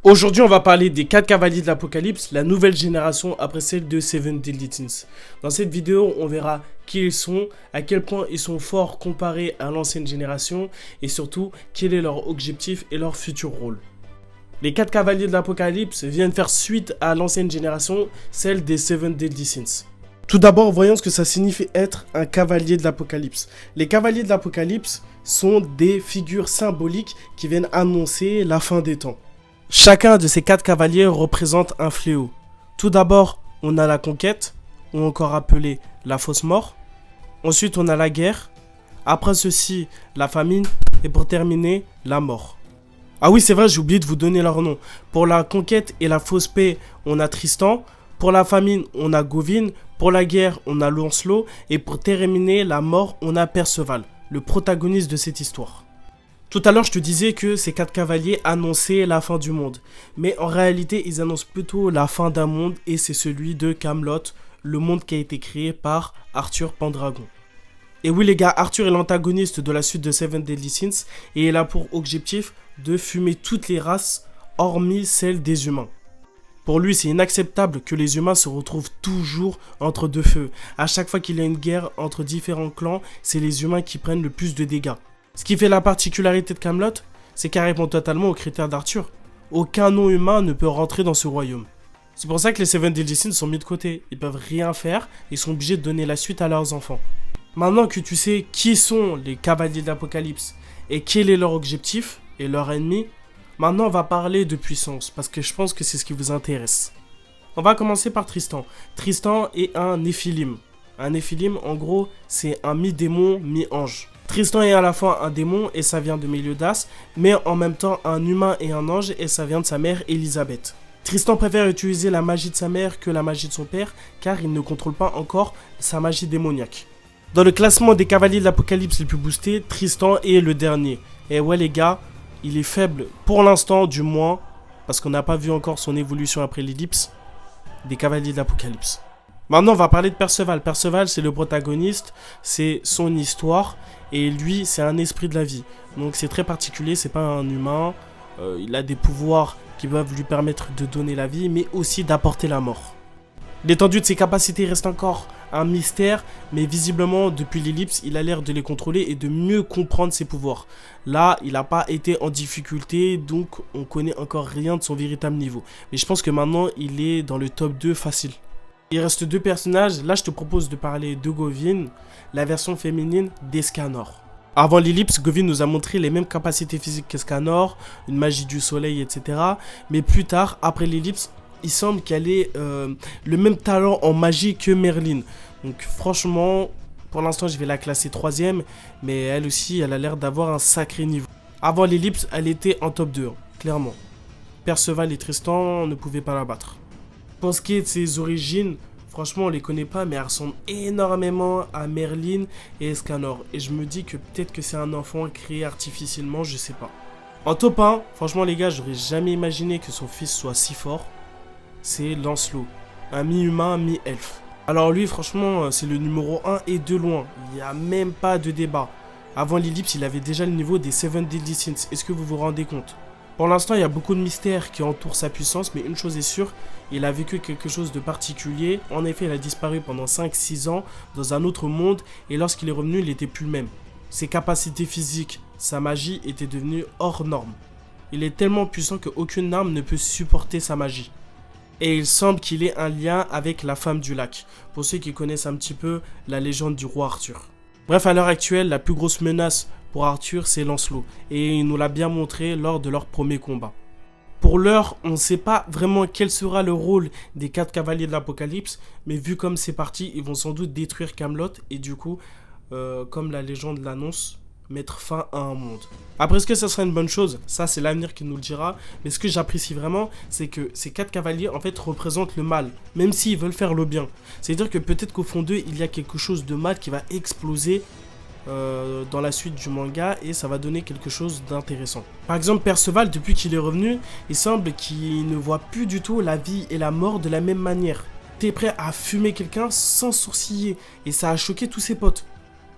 Aujourd'hui, on va parler des 4 cavaliers de l'Apocalypse, la nouvelle génération après celle de Seven Deadly Sins. Dans cette vidéo, on verra qui ils sont, à quel point ils sont forts comparés à l'ancienne génération et surtout quel est leur objectif et leur futur rôle. Les 4 cavaliers de l'Apocalypse viennent faire suite à l'ancienne génération, celle des Seven Deadly Sins. Tout d'abord, voyons ce que ça signifie être un cavalier de l'Apocalypse. Les cavaliers de l'Apocalypse sont des figures symboliques qui viennent annoncer la fin des temps. Chacun de ces 4 cavaliers représente un fléau. Tout d'abord, on a la conquête, ou encore appelée la fausse mort. Ensuite, on a la guerre. Après ceci, la famine. Et pour terminer, la mort. Ah oui, c'est vrai, j'ai oublié de vous donner leur nom. Pour la conquête et la fausse paix, on a Tristan. Pour la famine, on a Gawain. Pour la guerre, on a Lancelot. Et pour terminer la mort, on a Perceval, le protagoniste de cette histoire. Tout à l'heure, je te disais que ces 4 cavaliers annonçaient la fin du monde. Mais en réalité, ils annoncent plutôt la fin d'un monde et c'est celui de Camelot, le monde qui a été créé par Arthur Pendragon. Et oui les gars, Arthur est l'antagoniste de la suite de Seven Deadly Sins et il a pour objectif de fumer toutes les races, hormis celle des humains. Pour lui, c'est inacceptable que les humains se retrouvent toujours entre deux feux. À chaque fois qu'il y a une guerre entre différents clans, c'est les humains qui prennent le plus de dégâts. Ce qui fait la particularité de Camelot, c'est qu'elle répond totalement aux critères d'Arthur. Aucun non-humain ne peut rentrer dans ce royaume. C'est pour ça que les Seven Deadly Sins sont mis de côté. Ils peuvent rien faire, ils sont obligés de donner la suite à leurs enfants. Maintenant que tu sais qui sont les cavaliers de l'Apocalypse et quel est leur objectif et leur ennemi, maintenant on va parler de puissance parce que je pense que c'est ce qui vous intéresse. On va commencer par Tristan. Tristan est un Néphilim. Un Néphilim, en gros, c'est un mi-démon, mi-ange. Tristan est à la fois un démon et ça vient de Méliodas, mais en même temps un humain et un ange et ça vient de sa mère Elisabeth. Tristan préfère utiliser la magie de sa mère que la magie de son père car il ne contrôle pas encore sa magie démoniaque. Dans le classement des cavaliers de l'Apocalypse les plus boostés, Tristan est le dernier. Et ouais les gars, il est faible pour l'instant du moins, parce qu'on n'a pas vu encore son évolution après l'ellipse, des cavaliers de l'Apocalypse. Maintenant, on va parler de Perceval. Perceval, c'est le protagoniste, c'est son histoire, et lui, c'est un esprit de la vie. Donc, c'est très particulier, c'est pas un humain. Il a des pouvoirs qui peuvent lui permettre de donner la vie, mais aussi d'apporter la mort. L'étendue de ses capacités reste encore un mystère, mais visiblement, depuis l'ellipse, il a l'air de les contrôler et de mieux comprendre ses pouvoirs. Là, il n'a pas été en difficulté, donc on connaît encore rien de son véritable niveau. Mais je pense que maintenant, il est dans le top 2 facile. Il reste 2 personnages, là je te propose de parler de Gawain, la version féminine d'Escanor. Avant l'ellipse, Gawain nous a montré les mêmes capacités physiques qu'Escanor, une magie du soleil, etc. Mais plus tard, après l'ellipse, il semble qu'elle ait le même talent en magie que Merlin. Donc franchement, pour l'instant je vais la classer 3ème, mais elle aussi, elle a l'air d'avoir un sacré niveau. Avant l'ellipse, elle était en top 2, clairement. Perceval et Tristan ne pouvaient pas la battre. Pour ce qui est de ses origines, franchement on les connaît pas mais elles ressemblent énormément à Merlin et Escanor. Et je me dis que peut-être que c'est un enfant créé artificiellement, je sais pas. En top 1, franchement les gars, j'aurais jamais imaginé que son fils soit si fort. C'est Lancelot, un mi-humain, mi-elfe. Alors lui franchement c'est le numéro 1 et de loin, il n'y a même pas de débat. Avant l'ellipse il avait déjà le niveau des Seven Deadly Sins, est-ce que vous vous rendez compte ? Pour l'instant, il y a beaucoup de mystères qui entourent sa puissance, mais une chose est sûre, il a vécu quelque chose de particulier. En effet, il a disparu pendant 5-6 ans dans un autre monde, et lorsqu'il est revenu, il n'était plus le même. Ses capacités physiques, sa magie étaient devenues hors normes. Il est tellement puissant qu'aucune arme ne peut supporter sa magie. Et il semble qu'il ait un lien avec la femme du lac, pour ceux qui connaissent un petit peu la légende du roi Arthur. Bref, à l'heure actuelle, la plus grosse menace pour Arthur, c'est Lancelot, et il nous l'a bien montré lors de leur premier combat. Pour l'heure, on ne sait pas vraiment quel sera le rôle des 4 cavaliers de l'Apocalypse, mais vu comme c'est parti, ils vont sans doute détruire Camelot, et du coup, comme la légende l'annonce, mettre fin à un monde. Après, est-ce que ça sera une bonne chose? Ça, c'est l'avenir qui nous le dira, mais ce que j'apprécie vraiment, c'est que ces 4 cavaliers, en fait, représentent le mal, même s'ils veulent faire le bien. C'est-à-dire que peut-être qu'au fond d'eux, il y a quelque chose de mal qui va exploser dans la suite du manga et ça va donner quelque chose d'intéressant. Par exemple, Perceval, depuis qu'il est revenu, il semble qu'il ne voit plus du tout la vie et la mort de la même manière. Il était prêt à fumer quelqu'un sans sourciller et ça a choqué tous ses potes.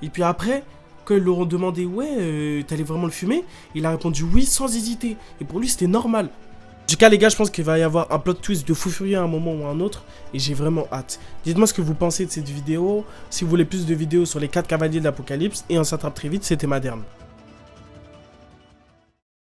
Et puis après, quand ils leur ont demandé « Ouais, t'allais vraiment le fumer ?» Il a répondu « Oui » sans hésiter. Et pour lui, c'était normal. En tout cas les gars, je pense qu'il va y avoir un plot twist de fou furieux à un moment ou à un autre et j'ai vraiment hâte. Dites-moi ce que vous pensez de cette vidéo, si vous voulez plus de vidéos sur les 4 cavaliers de l'Apocalypse et on s'attrape très vite, c'était Maderne.